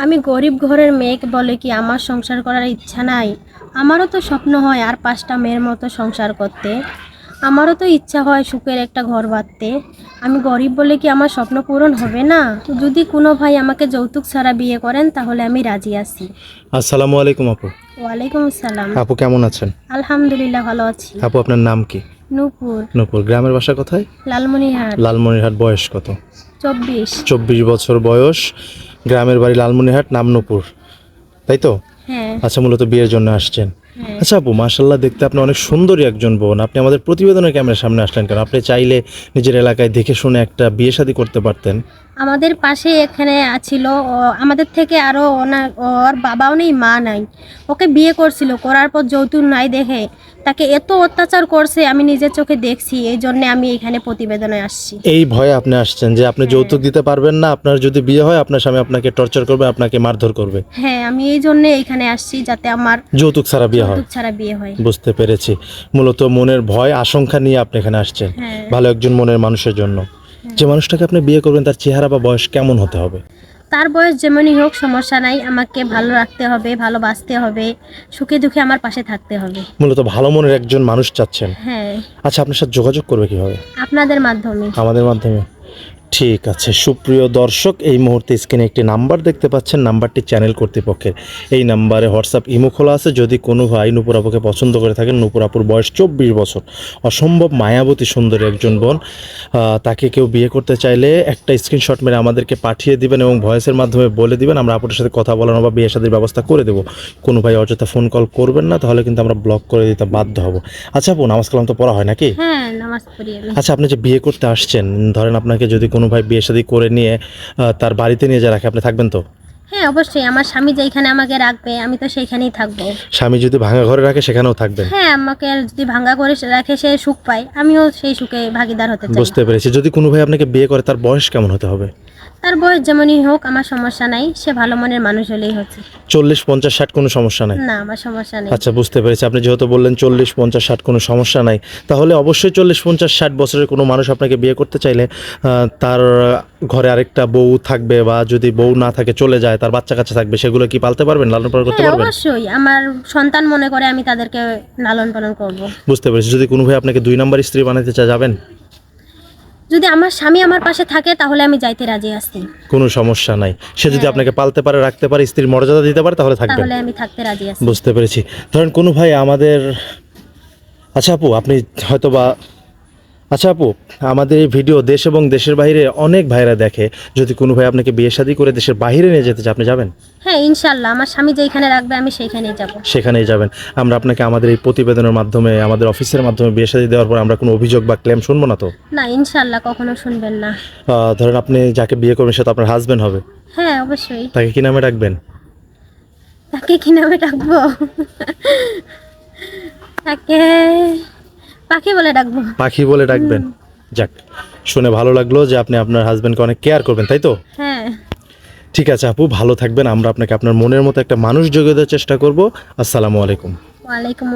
আমি গরিব ঘরের মেয়েকে বলে কি আমার সংসার করার ইচ্ছা নাই? আমারও তো স্বপ্ন হয় আর 5টা মেয়ের মতো সংসার করতে। আমারও তো ইচ্ছা হয় সুখের একটা ঘর বাঁধতে। আমি গরিব বলে কি আমার স্বপ্ন পূরণ হবে না? যদি কোনো ভাই আমাকে যৌতুক ছাড়া বিয়ে করেন তাহলে আমি রাজি আছি। আসসালামু আলাইকুম আপু। ওয়ালাইকুম আসসালাম। আপু কেমন আছেন? আলহামদুলিল্লাহ ভালো আছি। আপু আপনার নাম কি? নূপুর, নূপুর। গ্রামের বাসা কোথায়? লালমনিরহাট। লালমনিরহাট। বয়স কত? 24। 24 বছর বয়স। গ্রামের বাড়ি লালমনিরহাট, নাম নূপুর, তাই তো? হ্যাঁ আচ্ছা, মূলত বিয়ের জন্য আসছেন। হ্যাঁ। আচ্ছা আপু, মাশাল্লাহ, দেখতে আপনি অনেক সুন্দরী একজন বোন। আপনি আমাদের প্রতিবেদনের ক্যামেরার সামনে আসলেন কেন? আপনি চাইলে নিজের এলাকায় দেখে শুনে একটা বিয়ে শাদী করতে পারতেন। আমাদের পাশে এখানে ছিল আমাদের থেকে আরও ওর বাবাও নেই, মা নাই। ওকে বিয়ে করছিল, করার পর যৌতুক নাই দেখে তাকে এত অত্যাচার করছে, আমি নিজের চোখে দেখছি। এই জন্য আমি এখানে প্রতিবেদনে আসছি। এই ভয়ে আপনি আসছেন যে আপনি যৌতুক দিতে পারবেন না, আপনার যদি বিয়ে হয় আপনার স্বামী আপনাকে টর্চার করবে, আপনাকে মারধর করবে। হ্যাঁ, আমি এই জন্য এখানে আসছি যাতে আমার যৌতুক ছাড়া বিয়ে হয়। যৌতুক ছাড়া বিয়ে হয়। বুঝতে পেরেছি। মূলত মনের ভয় আশঙ্কা নিয়ে আপনি এখানে আসছেন। হ্যাঁ। ভালো একজন মনের মানুষের জন্য। যে মানুষটাকে আপনি বিয়ে করবেন তার চেহারা বা বয়স কেমন হতে হবে? তার বয়স যেমনই হোক সমস্যা নাই, আমাকে ভালো রাখতে হবে, ভালোবাসতে হবে, সুখে দুঃখে আমার পাশে থাকতে হবে। মূলত ভালো মনের একজন মানুষ চাচ্ছেন। হ্যাঁ, আচ্ছা, আপনার সাথে যোগাযোগ করবে কিভাবে? আপনাদের মাধ্যমে। আমাদের মাধ্যমে। ঠিক আছে সুপ্রিয় দর্শক, এই মুহূর্তে স্ক্রিনে একটি নাম্বার দেখতে পাচ্ছেন। নাম্বারটি চ্যানেল কর্তৃপক্ষের। এই নাম্বারে হোয়াটসঅ্যাপ ইমো খোলা আছে। যদি কোনো ভাই নূপুর আপুকে পছন্দ করে থাকেন, নূপুর আপুর বয়স 24 বছর, অসম্ভব মায়াবতী সুন্দরী একজন বোন, তাকে কেউ বিয়ে করতে চাইলে একটা স্ক্রিনশট মেরে আমাদেরকে পাঠিয়ে দিবেন এবং ভয়েসের মাধ্যমে বলে দিবেন, আমরা আপুর সাথে কথা বলানো বা বিয়ে শাদীর ব্যবস্থা করে দেবো। কোনো ভাই অযথা ফোন কল করবেন না, তাহলে কিন্তু আমরা ব্লক করে দিতে বাধ্য হব। আচ্ছা আপু, নামাজ কালাম তো পড়া হয় নাকি? হ্যাঁ, নামাজ পড়ি আমি। আচ্ছা, আপনি যে বিয়ে করতে আসছেন, ধরেন আপনাকে যদি কোনো ভাই বিয়ে শাদী করে নিয়ে তার বাড়িতে নিয়ে যা রাখে, আপনি থাকবেন তো? হ্যাঁ, অবশ্যই। আমার স্বামী যেখানে আমাকে রাখবে আমি তো সেইখানেই থাকবো। স্বামী যদি ভাঙা ঘরে রাখে সেখানেও থাকবেন? হ্যাঁ, আমাকে যদি ভাঙ্গা করে রাখে, সে সুখ পায়, আমিও সেই সুখে ভাগিদার হতে চাই। বুঝতে পেরেছি। যদি কোনো ভাই আপনাকে বিয়ে করে তার বয়স কেমন হতে হবে? তার বয়স যেমনই হোক আমার সমস্যা নাই, সে ভালো মনের মানুষ হলেই হচ্ছে। 40, 50, 60 কোনো সমস্যা নাই? না, আমার সমস্যা নেই। আচ্ছা, বুঝতে পেরেছি। আপনি যেহেতু বললেন 40, 50, 60 কোনো সমস্যা নাই, তাহলে অবশ্যই 40, 50, 60 বছরের কোনো মানুষ আপনাকে বিয়ে করতে চাইলে তার ঘরে আরেকটা বউ থাকবে, বা যদি বউ না থাকে চলে যায়, তার বাচ্চা কাচ্চা থাকবে, সেগুলো কি পালতে পারবেন, লালন পালন করতে হ্যাঁ, পারবেন? অবশ্যই। আমার সন্তান মনে করে আমি তাদেরকে লালন পালন করব। বুঝতে পেরেছি। যদি কোনো ভাই আপনাকে 2 নাম্বার স্ত্রী বানাতে চায়, যাবেন? যদি আমার স্বামী আমার পাশে থাকে তাহলে আমি যাইতে রাজি আছি। কোনো সমস্যা নাই। সে যদি হ্যাঁ। আপনাকে পালতে পারে, রাখতে পারে, স্ত্রীর মর্যাদা দিতে পারে, তাহলে থাকবেন। তাহলে আমি থাকতে রাজি আছি। বুঝতে পেরেছি। ধরেন কোনো ভাই আমাদের, আচ্ছা আপু আপনি হয়তো বা, আচ্ছা আপু, আমাদের এই ভিডিও দেশ এবং দেশের বাইরে অনেক ভাইরা দেখে। যদি কোনো ভাই আপনাকে বিয়ে শাদী করে দেশের বাইরে নিয়ে যেতে চায়, আপনি যাবেন? হ্যাঁ, ইনশাল্লাহ। আমার স্বামী যেখানে রাখবে আমি সেইখানেই যাব। সেখানেই যাবেন। আমরা আপনাকে আমাদের এই প্রতিবেদনের মাধ্যমে, আমাদের অফিসের মাধ্যমে বিয়ে শাদী দেওয়ার পর আমরা কোনো অভিযোগ বা ক্লেম শুনবো না তো? না, ইনশাল্লাহ কখনো শুনবেন না। ধরেন আপনি যাকে বিয়ে করবেন সে তো আপনার হাজবেন্ড হবে। হ্যাঁ, অবশ্যই। তাকে কি নামে ডাকবেন? তাকে কি নামে ডাকবো? তাকে পাখি বলে ডাকবো। পাখি বলে ডাকবেন। যাক, শুনে ভালো লাগলো যে আপনি আপনার হাজবেন্ডকে অনেক কেয়ার করবেন, তাই তো? হ্যাঁ। ঠিক আছে আপু, ভালো থাকবেন। আমরা আপনাকে আপনার মনের মতো একটা মানুষ যোগাতে চেষ্টা করব। আসসালামু আলাইকুম। ওয়ালাইকুম